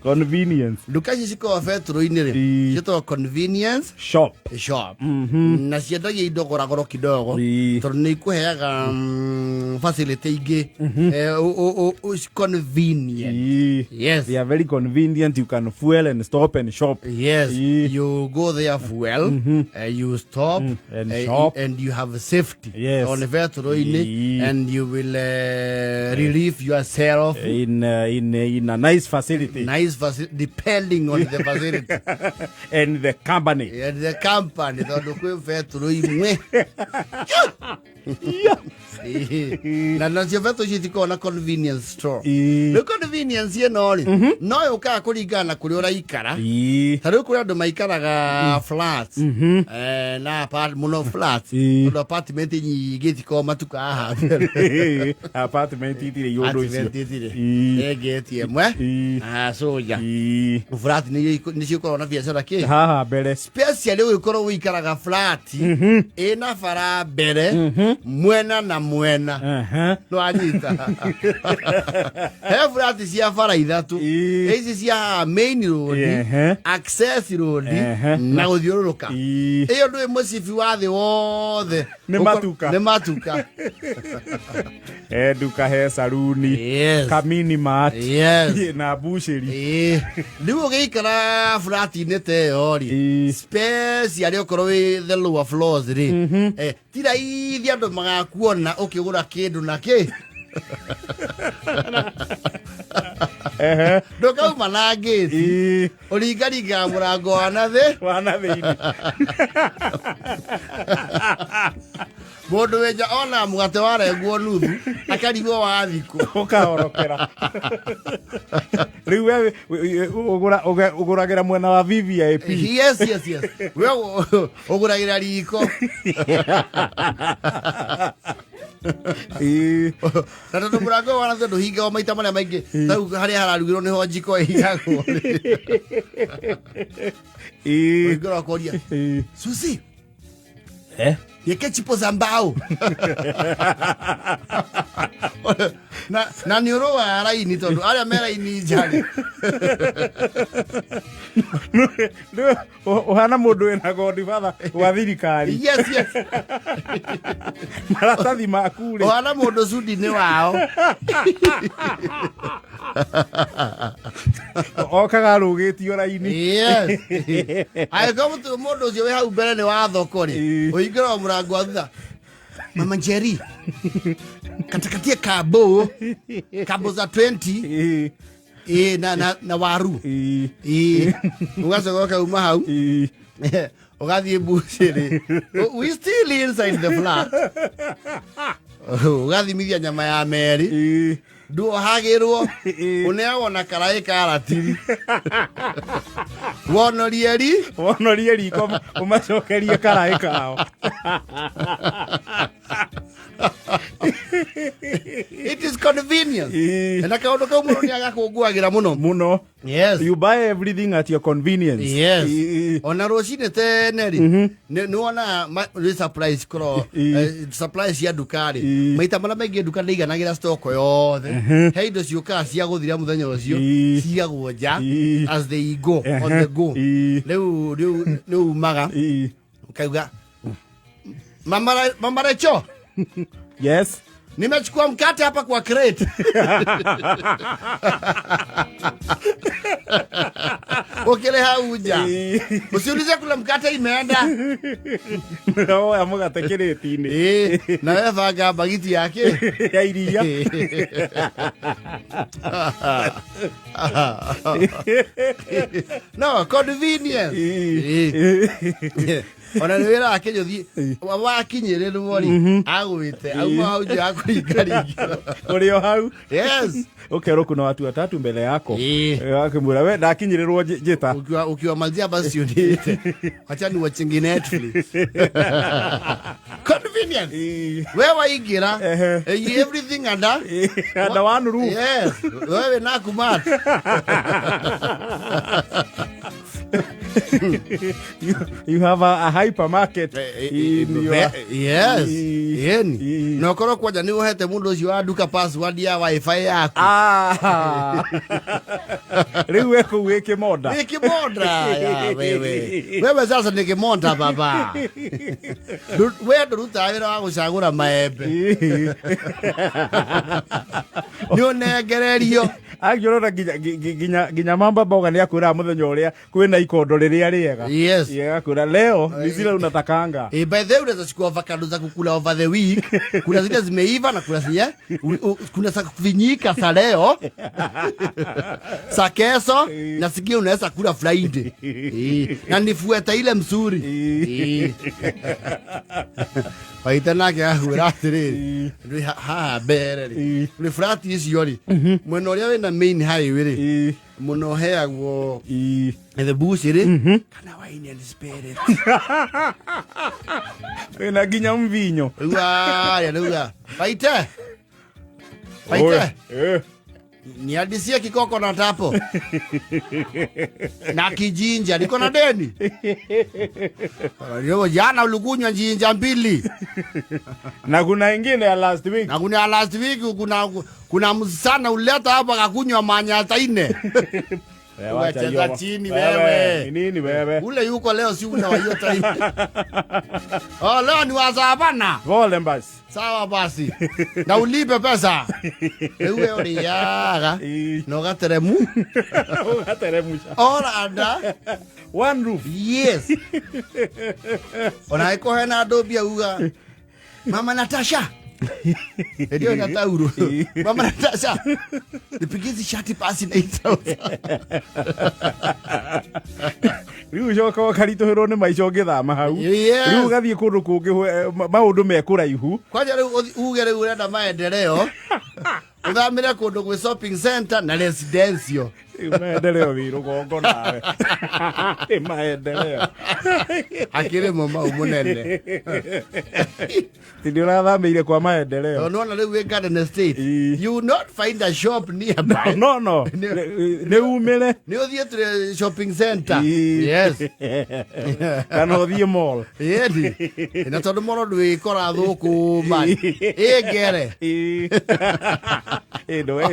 Convenience. Duka ici ciko betũrũ-inĩ rĩ ciĩtagwo convenience shop. Na ciendagia indo goro kidogo tondũ nĩ ikũheaga facility ingĩ convenient. Yes. They are very convenient. You can fuel and stop and shop. Yes. You go there fuel, you stop and shop, and you have safety. Yes. On the betũrũ-inĩ and you will relieve yourself in a nice facility. Nice facility, depending on the facility and the company. And the company. Tondũ kwĩ betũrũ-inĩ na nacio betũ ici itikoragwo na convenience store. Rĩu convenience ĩno rĩ no yũkaga kũringana na kũrĩa ũraikara. Ta rĩu kũrĩ andũ maikaraga flats na mũno flats tondũ apartment nyingĩ itikoragwo matukaga haha mbere. Apartment itirĩ yũndũ icio. Gate ĩmwe soja flat nĩ cikoragwo na biacara kĩ haha mbere specially ũgĩkorwo ũikaraga flat ĩna bara mbere mwena na mwena no anyita he flat cia bara ithatũ ici cia main road access road na gũthiũrũrũka ĩyo ndũĩ mũcibi wa thĩ wothe nĩ matuka duka he saruni kamini mat na busheri rĩu ũgĩikara flat-inĩ ta ĩyo rĩ specially ũkorwo wĩ the lower floors rĩ ti raithi andũ magakuona ũkĩgũra kĩndũ na kĩ ndũkauma na ngĩti ũringaringaga mũrango wa thĩinĩ mũndũ wenja ona mũgate warengwo nuthu akarigwo wa thikũ ũkahorokera rĩu we ũgũragĩra mwena wa VVIP. Yes we ũgũragĩra riko na tondũ mũrango wa thĩinĩ ndũhingagwo maita marĩa maingĩ tau harĩa hararugĩrwo nĩho njiko ĩhingagwo ũingĩra ũkoria Susi yeke chipo za mbao na nĩ ũrũaga raini tondũ arĩa me raini njari ũhana mũndũ wĩna godfather wa thirikari. Yes maratathi maku rĩ ũhana mũndũ cudi-inĩ wao okaga arũgĩtio raini. Angĩkorwo mũndũ ũcio wĩ hau mbere nĩ wa thoko rĩ ũingĩra mũrango wa thutha Mama Njeri katakatie kabo za 20 na waru ugacoka ukauma hau ugathiĩ bucĩrĩ we still inside the flat ugathimithia nyama ya meri nduohagĩrwo ũneagwo na karaĩ karatiri wonorie riko ũmacokerie karaĩ kao. It is convenient. Na kaũndũ kau mũno nĩ agakũnguagĩra mũno. Yes. You buy everything at your convenience. Yes. Ona rũcinĩ tene rĩ nĩ wona supplies koro supplies cia duka rĩ maita marĩa maingĩ duka ndĩiganagĩra stock yothe he indo ciũkaga cia gũthira mũthenya ũcio ciagwo nja as they go on the go rĩu umaga ukauga Mama Recho. Yes. Nimechukua mkate hapa kwa crate. Ukile hauja. Usiulize kula mkate imeenda. No, ya mkate crate-ini. Na wewe vaga bagiti yake ya iria. No, convenience. Ona nĩ wĩra wake nyothi wakinyĩrĩrwo rĩ agwĩte auma hau nja akũringaringira ũrĩ o hau. Yes. Ukerwo kuna watu watatu mbele yako akimwĩra we ndakinyĩrĩrwo njĩta ukiwamalizia basi unite acha ni watching Netflix. Convenient. Wewe waingira everything under one roof. Yes. Wewe nakumata. You have a hypermarket in your... Yes. No korwo kwanja ni uhete mundu ucio wa duka password ya wifi yako. Riu weko weke monda. Weke monda ya wewe. Wewe sasa ni kimonda baba. Wewe nduruta wira wa gucagura maembe. Ni onegererio. Agĩrora ginya mamba boga ni akwira muthenya uria kwina ikondo riria riega. Yes. Akwira leo ni zile unatakanga. By the way unaweza chukua avocado za kukula over the week. Kuna zile zimeiva na kuna zile kuna za kuvinyika sa leo. Sa kesho na sikia unaweza kula Friday. Na nifueta ile mzuri. Paita nake ahura atiri. Ha bereri. Ni frati icio ri. Mwena uria wina main highway ri. Muno heagwo the bush ri. Kana wine and spirit. Wina ginya mvinyo. Uga. Paita. Ni adisia kikoko na tapo. Na kijinja niko na deni. Leo jana ulikunywa jinja mbili. Na kuna ingine ya last week. Kuna msana uleta hapa akakunywa manyata 4. Wacheza chini wewe. Nini wewe? Ule yuko leo si una hiyo time. Leo ni wazabana. Pole basi. Sawa basi. Na ulipe pesa. Wewe uliaga. Na ugateremu. Ora anda. One roof. Yes. Onaiko hena dobia uga. Mama Natasha. Ndio na tauro. Mama Natasha. Nipigizi shati pasi na 8,000. Riu joka wakarito hero ni maicoge thama hau. Riu gathie kundu kungi maundu mekuraihu. Kwaja riu uge riu urenda maendeleo. Uthamire kundu gwi shopping center na residential. Maendeleo wiru gongo nawe. Maendeleo. Akire mama umunene. Ndio rathamire kwa maendeleo. Unaona riu we Garden Estate. You will not find a shop nearby. No. Ne umele. Ni uthie shopping center. Yes. Kana uthie mall. Yedi. Na tondu mall ndwi kora thuku man. Gere.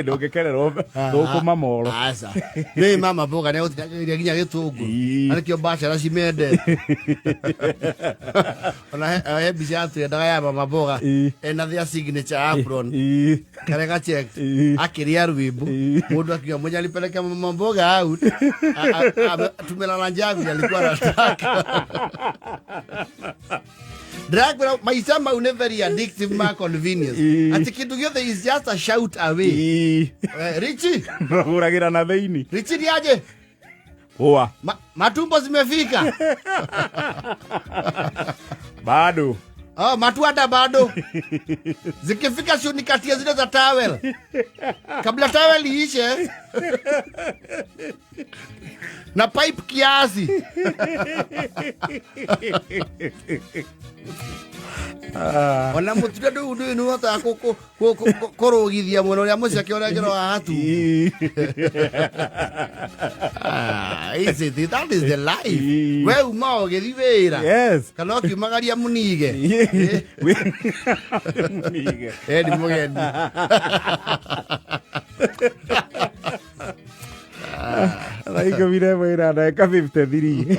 Ndo gekerero thuku mamolo. Asa. Ni mama boga ne uthia ginya gitungu. Alikio bachara cimende. Ona bicia tu ndaga ya mama boga. Ena thia signature apron. Karega check. Akiria rwimbu. Mundu akiwa mmoja alipeleka mama boga out. Tumelala njagu alikuwa anataka. Drag maisha maune very addictive ma convenience. Ati kitu gyote is just a shout away. Richie. Uragira na theini. Richie ni aje? Oa. Matumbo zimefika. Bado. Matuada bado. Zikifika sio nikatia zile za towel. Kabla towel iishe. Na pipe kiasi. Ona mutuda ndu ni wata korogithia muno ria mucake uria ngero hatu. That is the life. We uma ugithi wira. Yes. Kana ukiumagaria munige. Munige. Ni mugeni. Like vire wira na ka 53.